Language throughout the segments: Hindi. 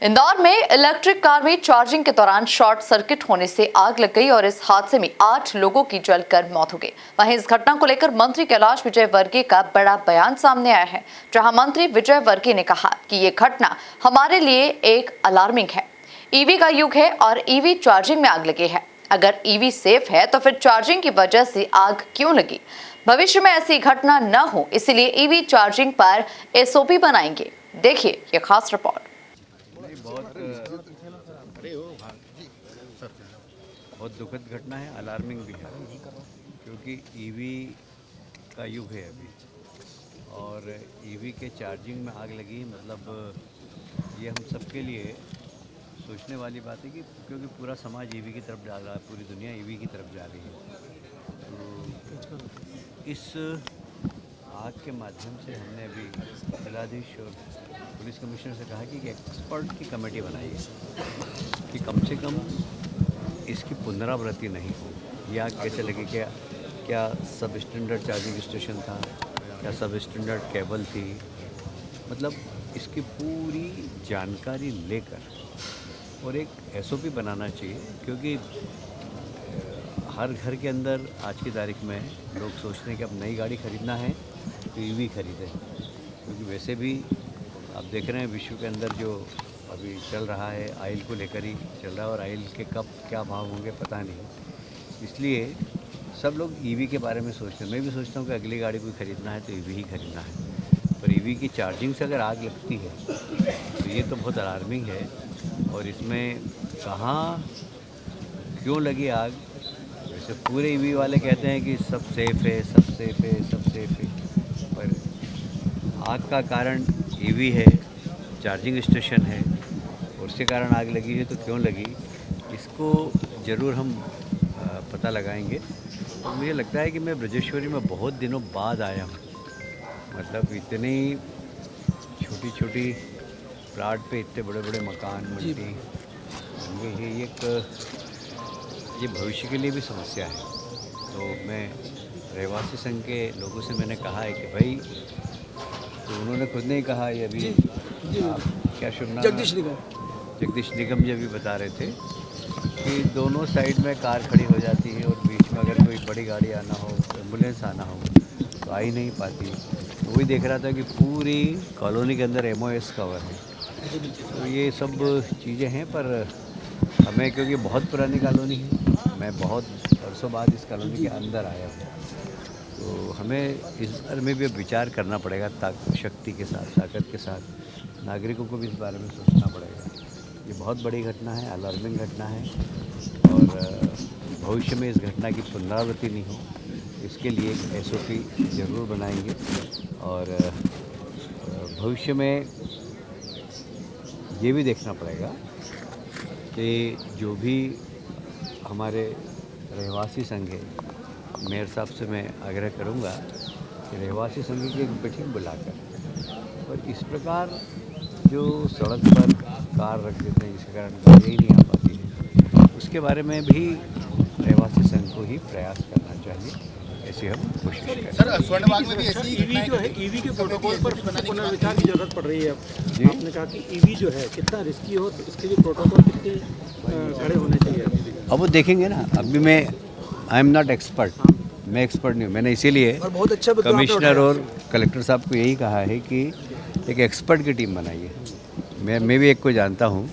इंदौर में इलेक्ट्रिक कार में चार्जिंग के दौरान शॉर्ट सर्किट होने से आग लग गई और इस हादसे में 8 लोगों की जलकर मौत हो गई। वहीं इस घटना को लेकर मंत्री कैलाश विजयवर्गीय का बड़ा बयान सामने आया है, जहां मंत्री विजयवर्गीय ने कहा कि ये घटना हमारे लिए एक अलार्मिंग है। ईवी का युग है और ईवी चार्जिंग में आग लगी है। अगर ईवी सेफ है तो फिर चार्जिंग की वजह से आग क्यों लगी? भविष्य में ऐसी घटना न हो, इसलिए ईवी चार्जिंग पर एसओपी बनाएंगे। देखिए ये खास रिपोर्ट। बहुत दुखद घटना है, अलार्मिंग भी है, क्योंकि ईवी का युग है अभी और ईवी के चार्जिंग में आग लगी। मतलब ये हम सबके लिए सोचने वाली बात है कि क्योंकि पूरा समाज ईवी की तरफ जा रहा है, पूरी दुनिया ईवी की तरफ जा रही है। तो इस आग के माध्यम से हमने अभी जिलाधीश और पुलिस कमिश्नर से कहा कि एक एक्सपर्ट की कमेटी बनाई है कि कम से कम इसकी पुनरावृत्ति नहीं हो। यह आग कैसे लगी? क्या सब स्टैंडर्ड चार्जिंग स्टेशन था, क्या सब स्टैंडर्ड केबल थी? मतलब इसकी पूरी जानकारी लेकर और एक एसओपी बनाना चाहिए, क्योंकि हर घर के अंदर आज की तारीख में लोग सोचते हैं कि अब नई गाड़ी ख़रीदना है तो ईवी खरीदें, क्योंकि वैसे भी आप देख रहे हैं विश्व के अंदर जो अभी चल रहा है ऑयल को लेकर ही चल रहा है और ऑयल के कब क्या भाव होंगे पता नहीं। इसलिए सब लोग ईवी के बारे में सोचते हैं। मैं भी सोचता हूँ कि अगली गाड़ी कोई ख़रीदना है तो ईवी ही खरीदना है, पर ईवी की चार्जिंग से अगर आग लगती है तो ये तो बहुत अलार्मिंग है। और इसमें कहाँ क्यों लगी आग? वैसे पूरे ईवी वाले कहते हैं कि सब सेफ़ है, सब सेफ़ है, सब सेफ़ है, पर आग का कारण ईवी है, चार्जिंग स्टेशन है और उसके कारण आग लगी है। तो क्यों लगी, इसको ज़रूर हम पता लगाएंगे। और मुझे लगता है कि मैं ब्रजेश्वरी में बहुत दिनों बाद आया हूँ। मतलब इतनी छोटी छोटी प्लाट पे इतने बड़े बड़े मकान मल्टी बन गई है, ये भविष्य के लिए भी समस्या है। तो मैं रहवासी संघ के लोगों से मैंने कहा है कि भाई, तो उन्होंने खुद नहीं कहा, ये अभी क्या शुभ नाम? जगदीश निगम जी भी बता रहे थे कि दोनों साइड में कार खड़ी हो जाती है और बीच में अगर कोई बड़ी गाड़ी आना हो, एम्बुलेंस आना हो तो आ ही नहीं पाती। तो वही देख रहा था कि पूरी कॉलोनी के अंदर MOS कवर है। तो ये सब चीज़ें हैं, पर हमें क्योंकि बहुत पुरानी कॉलोनी है, मैं बहुत वर्षों बाद इस कॉलोनी के अंदर आया हूँ, तो हमें इस बारे में भी विचार करना पड़ेगा। शक्ति के साथ, ताकत के साथ नागरिकों को भी इस बारे में सोचना पड़ेगा। ये बहुत बड़ी घटना है, अलार्मिंग घटना है और भविष्य में इस घटना की पुनरावृत्ति नहीं हो, इसके लिए एक SOP ज़रूर बनाएंगे। और भविष्य में ये भी देखना पड़ेगा कि जो भी हमारे रहवासी संघ है, मेयर साहब से मैं आग्रह करूंगा कि रहवासी संघ की एक मीटिंग बुलाकर और इस प्रकार जो सड़क पर कार रख देते हैं जिसके कारण गाड़ी ही नहीं आ पाती है, उसके बारे में भी रहवासी संघ को ही प्रयास करना चाहिए। ऐसी हम कोशिश करें। सर, स्वर्णबाग में भी ऐसी ईवी जो है, ईवी के प्रोटोकॉल पर पुनर्विचार की जरूरत पड़ रही है। जी, आपने कहा कि ईवी जो है कितना रिस्की हो, तो इसके लिए प्रोटोकॉल कितने कड़े होने चाहिए? अब वो देखेंगे ना। अभी मैं आई एम नॉट एक्सपर्ट, मैं एक्सपर्ट नहीं हूँ। मैंने इसीलिए कमिश्नर और कलेक्टर साहब को यही कहा है कि एक एक्सपर्ट की टीम बनाइए। मैं भी एक को जानता हूँ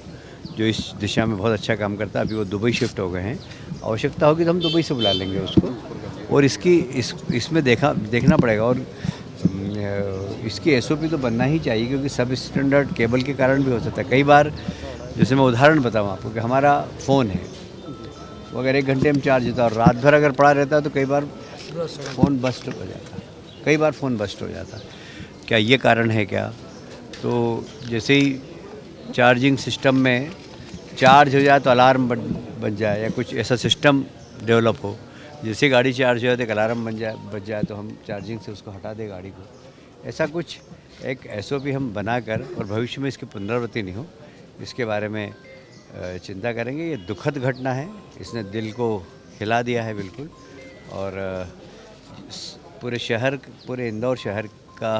जो इस दिशा में बहुत अच्छा काम करता है। अभी वो दुबई शिफ्ट हो गए हैं। आवश्यकता होगी तो हम दुबई से बुला लेंगे उसको, और इसमें देखना पड़ेगा। और इसकी SOP तो बनना ही चाहिए, क्योंकि सब स्टैंडर्ड केबल के कारण भी हो सकता है। कई बार, जैसे मैं उदाहरण बताऊँ आपको, कि हमारा फ़ोन है, वो अगर 1 घंटे में चार्ज होता है और रात भर अगर पड़ा रहता है तो कई बार फ़ोन बस्ट हो जाता है। क्या ये कारण है क्या? तो जैसे ही चार्जिंग सिस्टम में चार्ज हो जाए तो अलार्म बज जाए, या कुछ ऐसा सिस्टम डेवलप हो, जैसे गाड़ी चार्ज हो जाए तो एक अलार्म बज जाए तो हम चार्जिंग से उसको हटा दें गाड़ी को। ऐसा कुछ एक SOP हम बनाकर, और भविष्य में इसकी पुनरावृत्ति नहीं हो, इसके बारे में चिंता करेंगे। ये दुखद घटना है, इसने दिल को हिला दिया है बिल्कुल। और पूरे इंदौर शहर का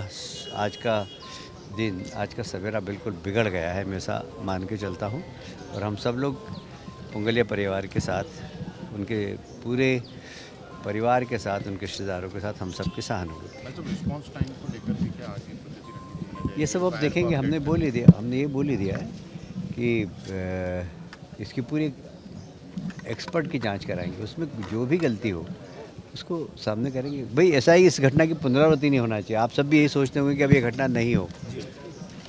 आज का दिन आज का सवेरा बिल्कुल बिगड़ गया है, मैं ऐसा मान के चलता हूँ। और हम सब लोग पुंगलिया परिवार के साथ, उनके पूरे परिवार के साथ, उनके रिश्तेदारों के साथ हम सबकी सहानुभूति। रिस्पांस टाइम को लेकर के क्या आगे प्रगति रणनीति ये सब अब देखेंगे। हमने ये बोल ही दिया है कि इसकी पूरी एक्सपर्ट की जांच कराएंगे, उसमें जो भी गलती हो उसको सामने करेंगे। भाई ऐसा ही इस घटना की पुनरावृत्ति नहीं होना चाहिए। आप सब भी यही सोचते होंगे कि अब ये घटना नहीं हो,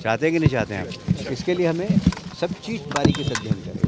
चाहते हैं कि नहीं चाहते हैं आप? इसके लिए हमें सब चीज़ बारीकी से अध्ययन करें।